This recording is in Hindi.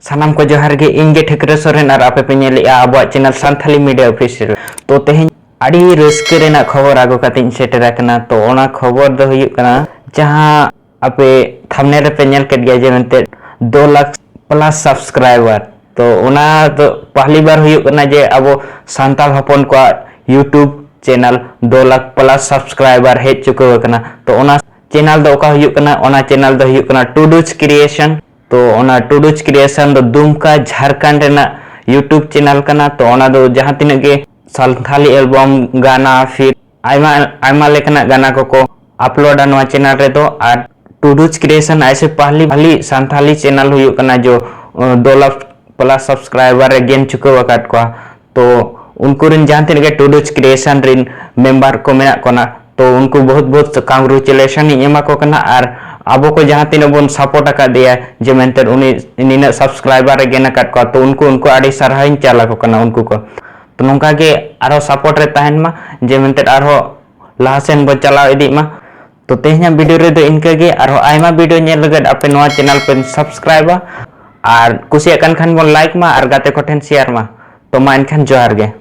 सानाम को जोहार गे इंगे ठेकरे सोरेन और आपे पे नेलिया आबो चैनल सांथाली मीडिया ऑफिशियल तो तेहें आड़ी रस्के रेना खबर आगो कातिन सेटेरा कना तो ओना खबर दो हुयुग कना जहां आपे थंबनेल पे नेल के दिया जे मेंते 2 लाख प्लस सब्सक्राइबर तो ओना तो पहली बार हुयुग कना जे आबो सांताल हपन को YouTube channel 2 lakh plus subscriber हे चुको कना तो ओना चैनल दो का हुयुग कना ओना चैनल दो हुयुग कना टूडूज क्रिएशन तो ओना टूडूज क्रिएशन दो दुमका झारखंड रेना यूट्यूब चैनल कना तो ओना दो जहां तिना गे सांथाली एल्बम गाना फिर आयमा लेकना गाना को अपलोड नवा चैनल रे दो और टूडूज क्रिएशन ऐसे पहली सांथाली चैनल हुयुग कना जो 2 लाख प्लस सब्सक्राइबर गेन चुको वकात को तो उनको रिन जहां तिना गे टूडूज क्रिएशन रिन मेंबर को मेना कोना तो उनको बहुत बहुत कांग्रेचुलेशन एमा को कना और अब को जहां तीन बन सपोर्ट का दिया जे मेंते उनी सब्सक्राइबर गेन अकात को तो उनको आड़ी सरहाइन चाला को कना उनको को तो नोंका गे आरो सपोर्ट रे तहन मा जे मेंते आरो लासेन बो चलाव इदी मा तो तेहना वीडियो रे दो इनका गे आरो आयमा वीडियो नेल लगद आपे नवा चैनल पे सब्सक्राइब और कुसिया कन खान बन लाइक मा और गाते को ठेन शेयर मा तो मा इनखान जोहार गे।